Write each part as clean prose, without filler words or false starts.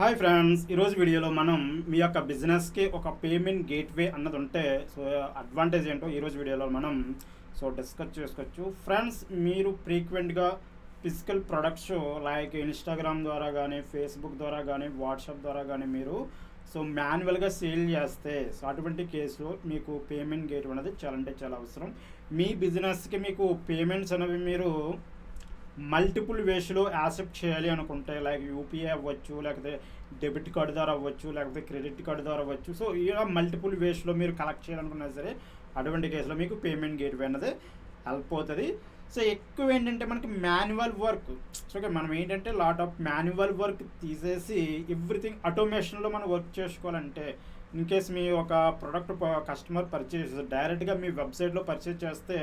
Hi friends, ఈరోజు వీడియోలో మనం మీ యొక్క బిజినెస్కి ఒక పేమెంట్ గేట్వే అన్నది ఉంటే అడ్వాంటేజ్ ఏంటో ఈరోజు వీడియోలో మనం డిస్కస్ చేసుకోవచ్చు. ఫ్రెండ్స్, మీరు ఫ్రీక్వెంట్గా ఫిజికల్ ప్రొడక్ట్స్ లైక్ ఇన్స్టాగ్రామ్ ద్వారా కానీ, ఫేస్బుక్ ద్వారా కానీ, వాట్సాప్ ద్వారా కానీ మీరు మాన్యువల్గా సేల్ చేస్తే అటువంటి కేసులో మీకు పేమెంట్ గేట్వే అనేది చాలా అంటే చాలా అవసరం. మీ బిజినెస్కి మీకు పేమెంట్స్ అనేవి మీరు మల్టిపుల్ వేస్లో యాక్సెప్ట్ చేయాలి అనుకుంటే లైక్ యూపీఐ అవ్వచ్చు, లేకపోతే డెబిట్ కార్డు ద్వారా అవ్వచ్చు, లేకపోతే క్రెడిట్ కార్డు ద్వారా అవ్వచ్చు. ఇలా మల్టిపుల్ వేస్లో మీరు కలెక్ట్ చేయాలనుకున్నా సరే అటువంటి కేసులో మీకు పేమెంట్ గేట్వే అనేది హెల్ప్ అవుతుంది. ఎక్కువ ఏంటంటే మనకి మాన్యువల్ వర్క్. మనం ఏంటంటే లాట్ ఆఫ్ మాన్యువల్ వర్క్ తీసేసి ఎవ్రీథింగ్ ఆటోమేషన్లో మనం వర్క్ చేసుకోవాలంటే ఇన్ కేస్ మీ ఒక ప్రోడక్ట్ కస్టమర్ పర్చేస్ డైరెక్ట్గా మీ వెబ్సైట్లో పర్చేస్ చేస్తే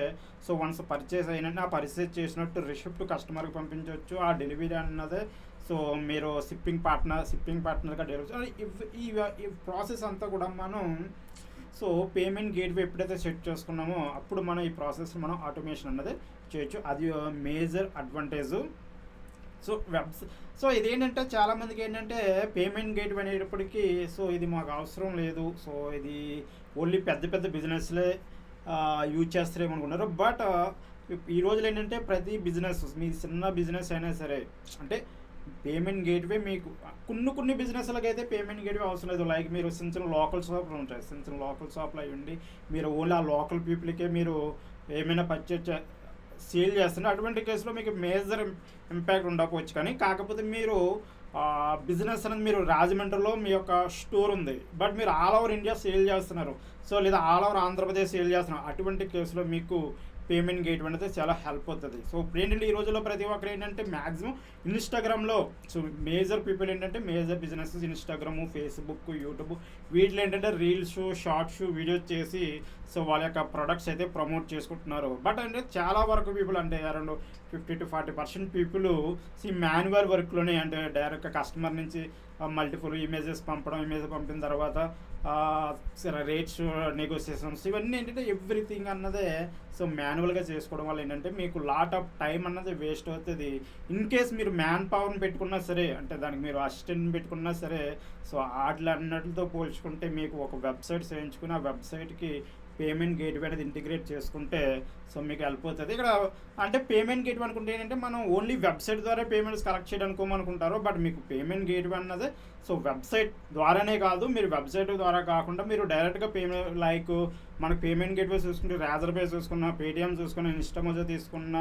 వన్స్ పర్చేస్ అయినట్టు ఆ పర్చేస్ చేసినట్టు రిసిప్ట్ కస్టమర్కి పంపించవచ్చు. ఆ డెలివరీ అన్నదే మీరు షిప్పింగ్ పార్ట్నర్గా డెలివరీ ఈ ప్రాసెస్ అంతా కూడా మనం పేమెంట్ గేట్వే ఎప్పుడైతే సెట్ చేసుకున్నామో అప్పుడు మనం ఈ ప్రాసెస్ మనం ఆటోమేషన్ అన్నది చేయొచ్చు. అది మేజర్ అడ్వాంటేజ్. ఇదేంటంటే చాలామందికి ఏంటంటే పేమెంట్ గేట్వే అనేటప్పటికీ ఇది మాకు అవసరం లేదు, ఇది ఓన్లీ పెద్ద పెద్ద బిజినెస్లే యూజ్ చేస్తారేమో అనుకున్నారు. బట్ ఈ రోజులు ఏంటంటే ప్రతి బిజినెస్, మీ చిన్న బిజినెస్ అయినా సరే అంటే పేమెంట్ గేట్వే మీకు కొన్ని బిజినెస్లకు అయితే పేమెంట్ గేట్వే అవసరం లేదు. లైక్ మీరు చిన్న లోకల్ షాపులు ఉంటాయి, చిన్న లోకల్ షాపులు అవి ఉండి మీరు ఓన్లీ ఆ లోకల్ పీపుల్కే మీరు ఏమైనా పర్చేజ్ సేల్ చేస్తున్నారు. అటువంటి కేసులో మీకు మేజర్ ఇంపాక్ట్ ఉండకపోవచ్చు. కానీ కాకపోతే మీరు బిజినెస్ అనేది మీరు రాజమండ్రిలో మీ యొక్క స్టోర్ ఉంది, బట్ మీరు ఆల్ ఓవర్ ఇండియా సేల్ చేస్తున్నారు, లేదా ఆల్ ఓవర్ ఆంధ్రప్రదేశ్ సేల్ చేస్తున్నారు. అటువంటి కేసులో మీకు పేమెంట్ గేట్వే అనేది చాలా హెల్ప్ అవుతుంది. ఇప్పుడు ఏంటంటే ఈ రోజుల్లో ప్రతి ఒక్కరు ఏంటంటే మ్యాక్సిమం ఇన్స్టాగ్రామ్లో మేజర్ పీపుల్ ఏంటంటే major businesses Instagram, Facebook, YouTube వీటిలో ఏంటంటే రీల్స్, షార్ట్స్, వీడియోస్ చేసి వాళ్ళ యొక్క ప్రొడక్ట్స్ అయితే ప్రమోట్ చేసుకుంటున్నారు. బట్ అంటే చాలా వరకు పీపుల్ అంటే అరౌండ్ 50 to 40% పీపుల్ మాన్యువల్ వర్క్లోనే అంటే డైరెక్ట్గా కస్టమర్ నుంచి మల్టిపుల్ ఇమేజెస్ పంపిన తర్వాత రేట్స్ నెగోసియేషన్స్ ఇవన్నీ ఏంటంటే ఎవ్రీథింగ్ అన్నదే మాన్యువల్గా చేసుకోవడం వల్ల ఏంటంటే మీకు లాట్ ఆఫ్ టైం అన్నది వేస్ట్ అవుతుంది. ఇన్ కేస్ మీరు మ్యాన్ పవర్ని పెట్టుకున్నా సరే, అంటే దానికి మీరు అసిస్టెంట్ని పెట్టుకున్నా సరే, వాటి అన్నిటితో పోల్చుకుంటే మీకు ఒక వెబ్సైట్ చేయించుకుని ఆ వెబ్సైట్కి పేమెంట్ గేట్వే అనేది ఇంటిగ్రేట్ చేసుకుంటే మీకు హెల్ప్ అవుతుంది. ఇక్కడ అంటే పేమెంట్ గేట్వే అనుకుంటే ఏంటంటే మనం ఓన్లీ వెబ్సైట్ ద్వారా పేమెంట్స్ కలెక్ట్ చేయడానుకోమనుకుంటారు. బట్ మీకు పేమెంట్ గేట్వే అన్నది వెబ్సైట్ ద్వారానే కాదు, మీరు వెబ్సైట్ ద్వారా కాకుండా మీరు డైరెక్ట్గా పేమెంట్ లైక్ మనకు పేమెంట్ గేట్వే చూసుకుంటే రాజర్ పే చూసుకున్న, పేటిఎం చూసుకున్న, ఇన్స్టామోజో తీసుకున్న,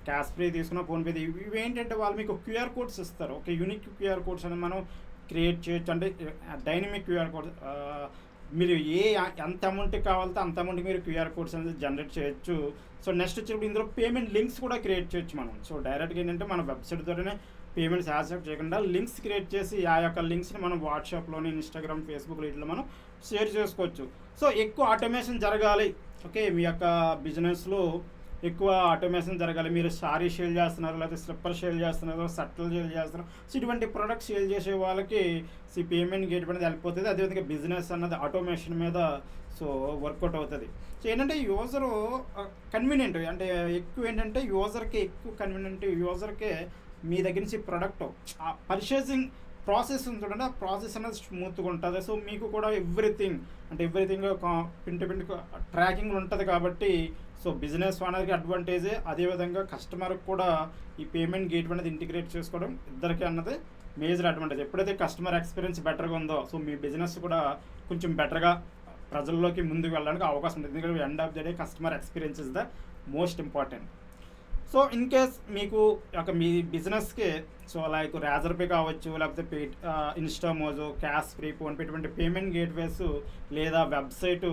క్యాష్ పే తీసుకున్న, ఫోన్పే ఇవి ఏంటంటే వాళ్ళు మీకు క్యూఆర్ కోడ్స్ ఇస్తారు. ఒక యూనిక్ క్యూఆర్ కోడ్స్ అనేది మనం క్రియేట్ చేయొచ్చు. అంటే డైనమిక్ క్యూఆర్ కోడ్ మీరు ఎంత అమౌంట్కి కావాలంటే అంత అమౌంట్కి మీరు క్యూఆర్ కోడ్స్ అనేది జనరేట్ చేయొచ్చు. నెక్స్ట్ వచ్చేప్పుడు ఇందులో పేమెంట్ లింక్స్ కూడా క్రియేట్ చేయొచ్చు మనం. డైరెక్ట్గా ఏంటంటే మన వెబ్సైట్ ద్వారానే పేమెంట్స్ యాక్సెప్ట్ చేయకుండా లింక్స్ క్రియేట్ చేసి ఆ యొక్క లింక్స్ని మనం వాట్సాప్లోని, ఇన్స్టాగ్రామ్, ఫేస్బుక్ వీటిలో మనం షేర్ చేసుకోవచ్చు. ఎక్కువ ఆటోమేషన్ జరగాలి, మీ యొక్క బిజినెస్లో ఎక్కువ ఆటోమేషన్ జరగాలి, మీరు సారీ సేల్ చేస్తున్నారు, లేకపోతే స్లిప్పర్ సేల్ చేస్తున్నారు, షర్ట్లు సేల్ చేస్తున్నారు, ఇటువంటి ప్రొడక్ట్స్ సేల్ చేసే వాళ్ళకి పేమెంట్ గేట్వే అనేది హెల్ప్ అవుతుంది. అదేవిధంగా బిజినెస్ అన్నది ఆటోమేషన్ మీద వర్కౌట్ అవుతుంది. ఏంటంటే యూజరు కన్వీనియంట్, అంటే ఎక్కువ ఏంటంటే యూజర్కి ఎక్కువ కన్వీనియంట్, యూజర్కే మీ దగ్గర నుంచి ప్రోడక్ట్ ఆ పర్చేసింగ్ ప్రాసెస్ చూడండి, ఆ ప్రాసెస్ అనేది స్మూత్గా ఉంటుంది. మీకు కూడా everything pin to pin tracking ఉంటుంది కాబట్టి బిజినెస్ ఓనర్కి అడ్వాంటేజే. అదేవిధంగా కస్టమర్కి కూడా ఈ పేమెంట్ గేట్వే అనేది ఇంటిగ్రేట్ చేసుకోవడం ఇద్దరికి అన్నది మేజర్ అడ్వాంటేజ్. ఎప్పుడైతే కస్టమర్ ఎక్స్పీరియన్స్ బెటర్గా ఉందో మీ బిజినెస్ కూడా కొంచెం బెటర్గా ప్రజల్లోకి ముందుకు వెళ్ళడానికి అవకాశం ఉంటుంది. ఎందుకంటే end of the day customer experience is the most important. In case మీకు మీ బిజినెస్కి లైక్ రాజర్ పే కావచ్చు, లేకపోతే ఇన్స్టామోజో, క్యాష్ ఫ్రీ, ఫోన్పే ఇటువంటి పేమెంట్ గేట్వేస్ లేదా వెబ్సైటు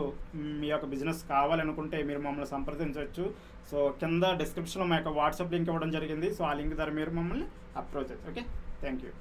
మీ యొక్క బిజినెస్ కావాలనుకుంటే మీరు మమ్మల్ని సంప్రదించవచ్చు. కింద డిస్క్రిప్షన్లో మా యొక్క వాట్సాప్ లింక్ ఇవ్వడం జరిగింది. ఆ లింక్ ద్వారా మీరు మమ్మల్ని అప్రోచ్ అవ్వచ్చు. Okay, thank you.